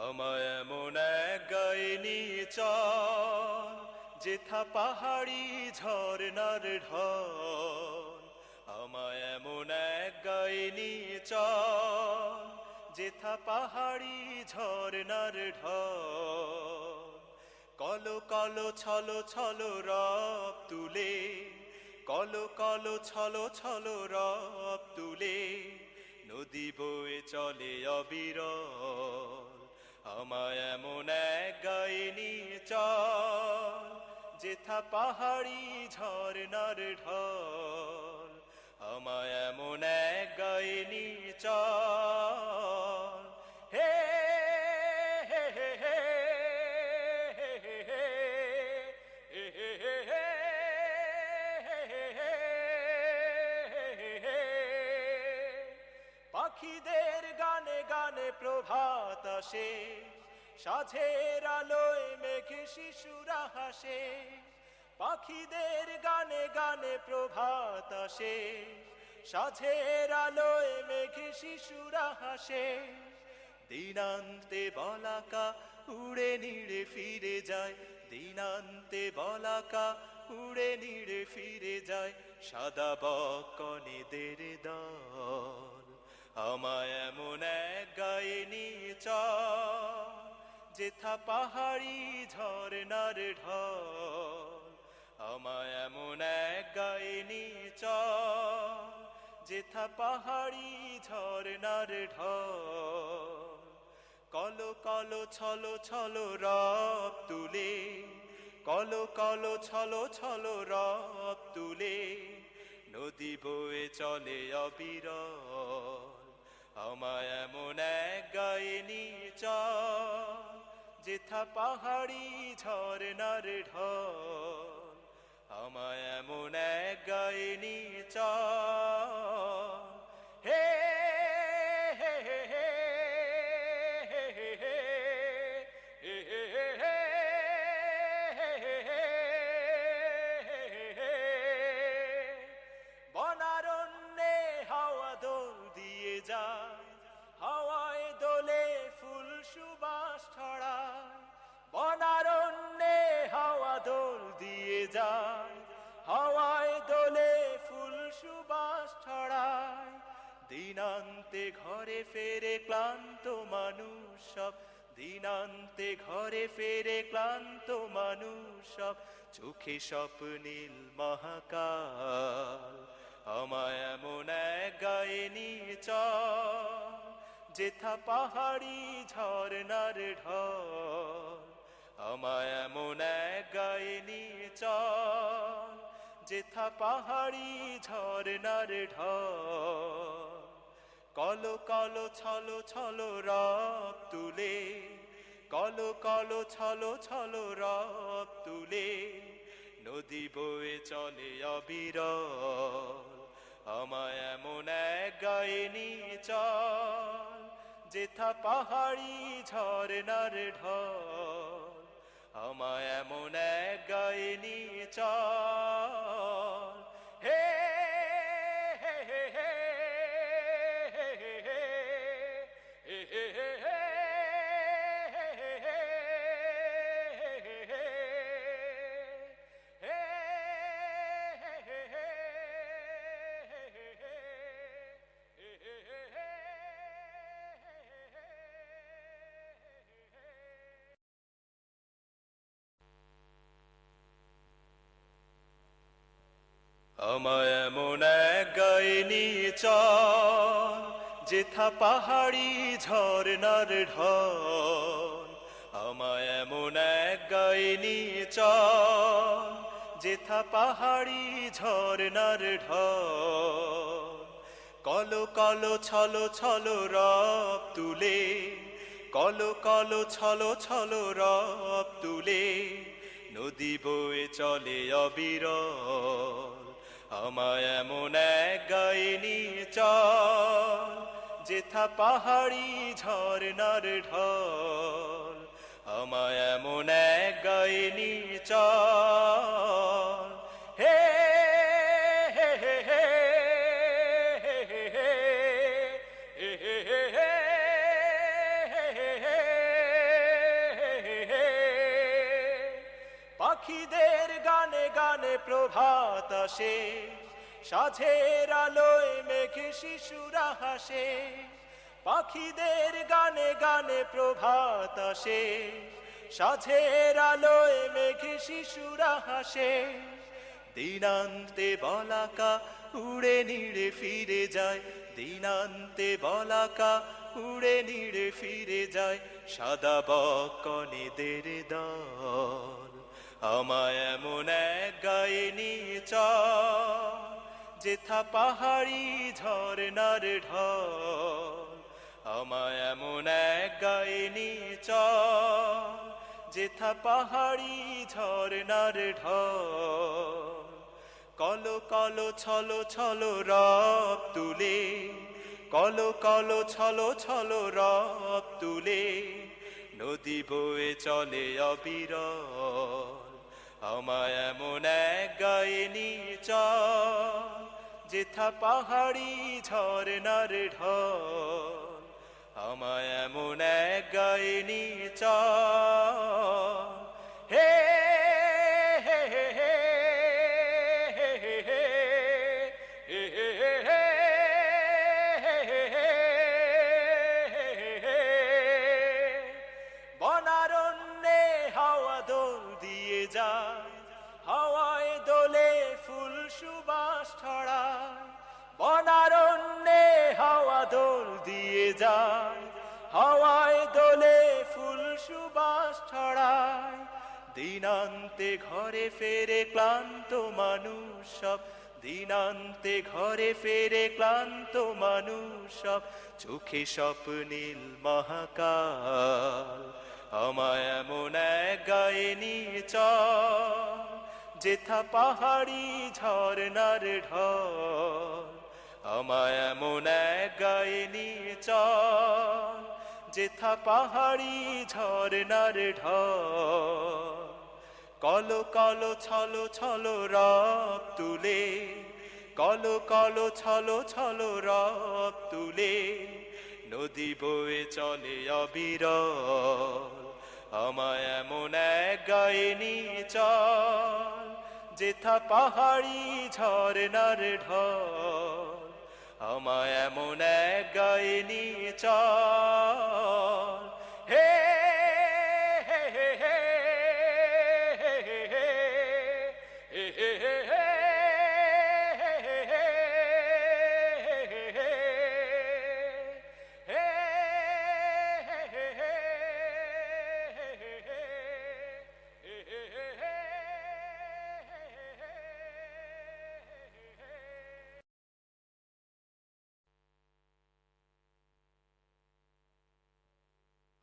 আমায় এমন এক গায়ে নিয়ে চল, যেথা পাহাড়ি ঝরনার ঢল। আমায় এমন এক গায়ে নিয়ে চল, যেথা পাহাড়ি ঝরনার ঢল। কলো কলো ছলো ছলো রব তুলে, কলো কলো ছলো ছলো রব তুলে, নদী বয়ে চলে অবিরল। আমায় এমন এক গায়ে নিয়ে চল, যেথা পাহাড়ি ঝরনার ঢল। আমায় এমন এক গায়ে নিয়ে চল। হে হে হে হে পাখিদের গানে গানে প্রভাত আসে, সাঁঝের আলোয় মেঘে শিশুরা হাসে। পাখিদের গানে গানে প্রভাত আসে, সাঁঝের আলোয় মেঘে শিশুরা হাসে। দিনান্তে বলাকা উড়ে নিড়ে ফিরে যায়, দিনান্তে বলাকা উড়ে নিড়ে ফিরে যায়, সাদা বকনেদের দল। আমায় এমন এক গায়ে নিয়ে চল, যেথা পাহাড়ি ঝরনার ঢল। আমায় এমন এক গায়ে নিয়ে চল, যেথা পাহাড়ি ঝরনার ঢল। কলো কলো ছলো ছলো রব তুলে, কলো কলো ছলো ছলো রব তুলে, নদী বয়ে চলে অবিরল। আমায় এমন এক গায়ে নিয়ে চল, যেথা পাহাড়ি ঝরনার ঢল। আমায় এমন এক গায়ে নিয়ে চল। হে হে হে হে বনারণ্যে হাওয়া দোল দিয়ে যায়, হাওয়ায় দোলে ফুল সুবাস ছড়ায়। বনারণ্যে হাওয়া দোল দিয়ে যায়, হাওয়ায় দোলে ফুল সুবাস ছড়ায়। দিনান্তে ঘরে ফেরে ক্লান্ত মানুষ সব, দিনান্তে ঘরে ফেরে ক্লান্ত মানুষ সব, চোখে স্বপ্নীল মহাকাল। আমায় এমন এক গায়ে নিয়ে চল, যেথা পাহাড়ি ঝরনার ঢল। আমায় এমন এক গায়ে নিয়ে চল, যেথা পাহাড়ি ঝরনার ঢল। কলো কলো ছলো ছলো রব তুলে, কলো কলো ছলো ছলো রব তুলে, নদী বয়ে চলে অবিরল। আমায় এমন এক গায়ে নিয়ে চল, যেথা পাহাড়ি ঝরনার ঢল। আমায় এমন এক গায়ে নিয়ে চল। হে হে হে হে আমায় এমন এক গায়ে নিয়ে চল, যেথা পাহাড়ি ঝরনার ঢল। আমায় এমন এক গায়ে নিয়ে চল, যেথা পাহাড়ি ঝরনার ঢল। কলো কলো ছলো ছলো রব তুলে, কলো কলো ছলো ছলো রব তুলে, নদী বয়ে চলে অবিরল। আমায় এমন এক গায়ে নিয়ে চল, যেথা পাহাড়ি ঝরনার ঢল। আমায় এমন এক গায়ে নিয়ে চল। হে হে হে হে হে হে হে হে আসে, সাঝের আলোয় মেঘে শিশুরা হাসে, পাখিদের গানে গানে প্রভাত আসে, সাঝের আলোয় মেঘে শিশুরা হাসে। দিনান্তে বলাকা উড়ে নিড়ে ফিরে যায়, দিনান্তে বলাকা উড়ে নিড়ে ফিরে যায়, সাদা বকনেদের দল। আমায় এমন এক গায়ে নিয়ে চল, যেথা পাহাড়ি ঝরনার ঢল। আমায় এমন এক গায়ে নিয়ে চল, যেথা পাহাড়ি ঝরনার ঢল। কলো কলো ছলো ছলো রব তুলে, কলো কলো ছলো ছলো রব তুলে, নদী বয়ে চলে অবিরল। আমায় এমন এক গায়ে নিয়ে চল, যেথা পাহাড়ি ঝরনার ঢল। আমায় এমন এক গায়ে নিয়ে চল। হে হে হে হে হে হে হে হে হে। বনারণ্যে হাওয়া দোল দিয়ে যায়, হাওয়ায় দোলে ফুল সুবাস ছড়ায়। বনারণ্যে হাওয়া দোল দিয়ে যায়, হাওয়ায় দোলে ফুল সুবাস ছড়ায়। দিনান্তে ঘরে ফেরে ক্লান্ত মানুষ সব, দিনান্তে ঘরে ফেরে ক্লান্ত মানুষ সব, চোখে স্বপ্নীল মহাকাল। আমায় এমন এক গায়ে নিয়ে চল, যেথা পাহাড়ি ঝরনার ঢল। আমায় এমন এক গায়ে নিয়ে চল, যেথা পাহাড়ি ঝরনার ঢল। কলো কলো ছলো ছলো রব তুলে, কলো কলো ছলো ছলো রব তুলে, নদী বয়ে চলে অবিরল। আমায় এমন এক গায়ে নিয়ে চল, যেথা পাহাড়ি ঝরনার ঢল। আমায় এমন এক গায়ে নিয়ে চল। হে হে হে হে হে হে হে হে।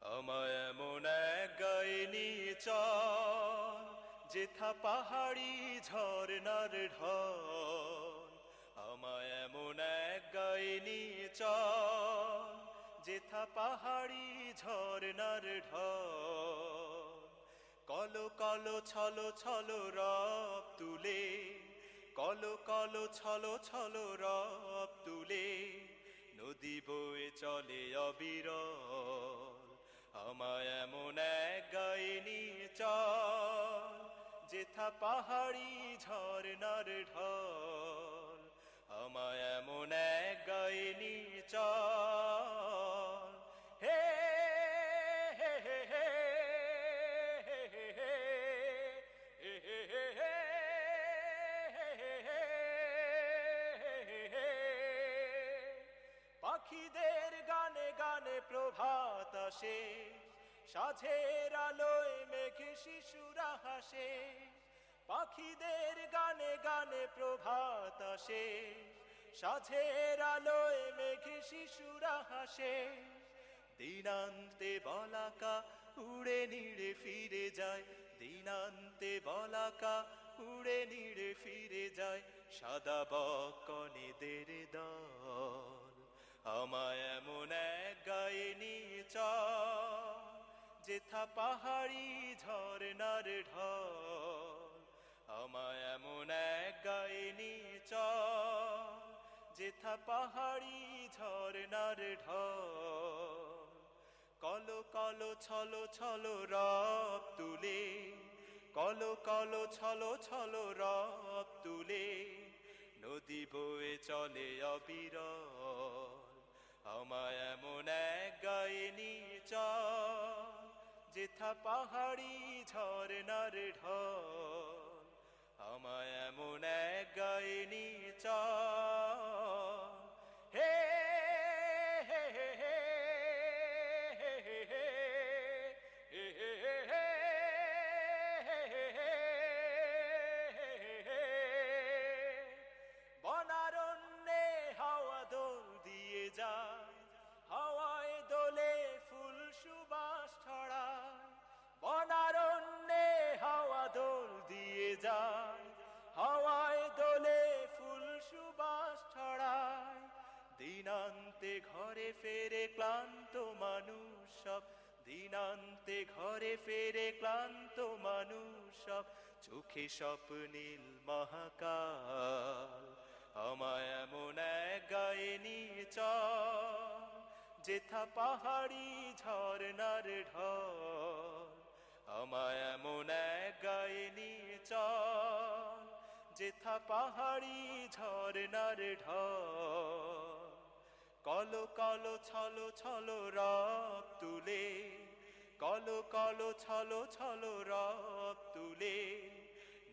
আমায় এমন এক গায়ে নিয়ে চল, যেথা পাহাড়ি ঝরনার ঢল। আমায় এমন এক গায়ে নিয়ে চল, যেথা পাহাড়ি ঝরনার ঢল। কলো কলো ছলো ছলো রব তুলে, কলো কলো ছলো ছলো রব তুলে, নদী বয়ে চলে অবিরল। আমায় এমন এক গায়ে নিয়ে চল, যেথা পাহাড়ি ঝরনার ঢল। আমায় এমন এক গায়ে নিয়ে চল। হে হে হে হে হে হে হে হে হে হে। পাখিদের গানে গানে প্রভাত আসে, সাঝের আলোয় মেঘে শিশুরা হাসে। পাখিদের গানে গানে প্রভাত আসে, সাঝের আলোয় মেঘে শিশুরা হাসে। দিনান্তে বলাকা উড়ে নিড়ে ফিরে যায়, দিনান্তে বলাকা উড়ে নিড়ে ফিরে যায়, সাদা বকনেদের দল। আমায় এমন এক গায়ে নিয়ে চল, যেথা পাহাড়ি ঝরনার ঢল। আমায় এমন এক গায়ে নিয়ে চল, যেথা পাহাড়ি ঝরনার ঢল। কলো কলো ছলো ছলো রব তুলে, কলো কলো ছলো ছলো রব তুলে, নদী বয়ে চলে অবিরল আমায় এমন এক গায়ে নিয়ে চল যেথা পাহাড়ি ঝরনার ঢল আমায় এমন এক গায়ে নিয়ে চল হে হে হে হে বনারণ্যে হাওয়া দোল দিয়ে যায় হাওয়ায় দোলে ফুল সুবাস ছড়ায় বনারণ্যে হাওয়া দোল দিয়ে যায় হাওয়ায় দোলে ফুল সুবাস ছড়ায় দিনান্তে ঘরে ফেরে ক্লান্ত মানুষ সব দিনান্তে ঘরে ফেরে ক্লান্ত মানুষ সব চোখে স্বপ্নীল মহাকাল আমায় এমন এক গায়ে নিয়ে চল যেথা পাহাড়ি ঝরনার ঢল আমায় এমন এক গায়ে নিয়ে চল যেথা পাহাড়ি ঝরনার ঢল কলো কলো ছলো ছলো রব তুলে কলো কলো ছলো ছলো রব তুলে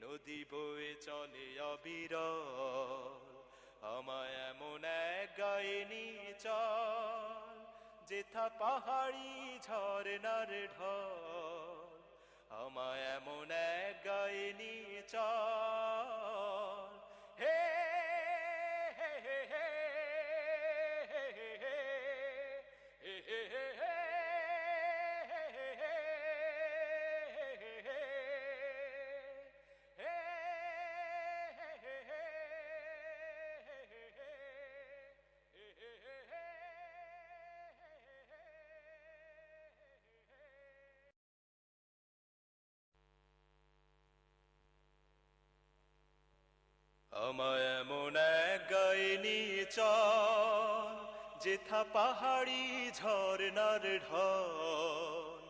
নদী বয়ে চলে অবিরল আমায় এমন এক গায়ে নিয়ে চল যেথা পাহাড়ি ঝরনার ঢল আমায় এমন এক গায়ে নিয়ে চল হে হে হে হে আমায় এমন এক গায়ে নিয়ে চল যেথা পাহাড়ি ঝরনার ঢল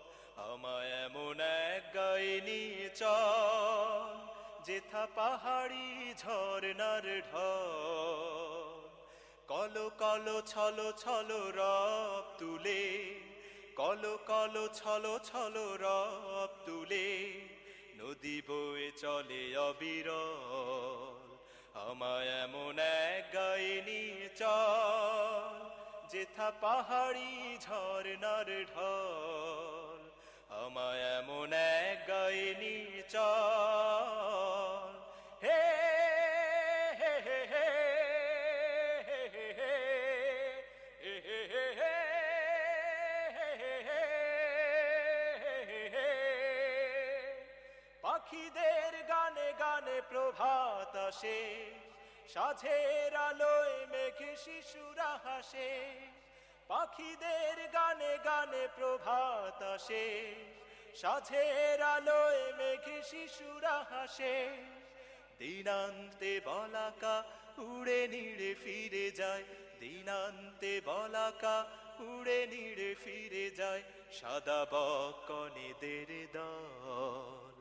আমায় এমন এক গায়ে নিয়ে চল যেথা পাহাড়ি ঝরনার ঢল কলো কলো ছলো ছলো রব তুলে কলো কলো ছলো ছলো রব তুলে নদী বয়ে চলে অবিরল আমায় এমন এক গায়ে নিয়ে চল যেথা পাহাড়ি ঝরনার ঢল আমায় এমন এক গায়ে নিয়ে চল হে হে হে হে পাখিদের গানে গানে প্রভাত আসে সাঝের আলোয় মেঘে শিশুরা হাসে পাখিদের গানে গানে প্রভাত আসে সাঝের আলোয় মেঘে শিশুরা হাসে দিনান্তে বলাকা উড়ে নিড়ে ফিরে যায় দিনান্তে বলাকা উড়ে নিড়ে ফিরে যায় সাদা বকনেদের দল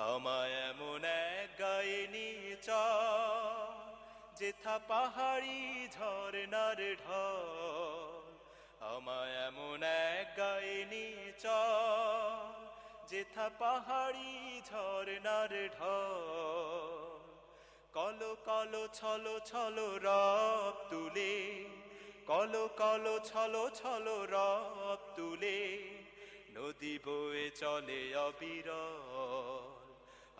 আমায় এমন এক গায়ে নিয়ে চল যেথা পাহাড়ি ঝরনার ঢল আমায় এমন এক গায়ে নিয়ে চল যেথা পাহাড়ি ঝরনার ঢল কলো কলো ছলো ছলো রব তুলে কলো কলো ছলো ছলো রব তুলে নদী বয়ে চলে অবিরল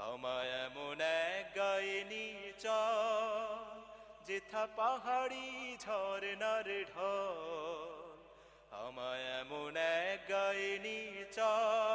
আমায় এমন এক গায়ে নিয়ে চল যেথা পাহাড়ি ঝরনার ঢল আমায় এমন এক গায়ে নিয়ে চল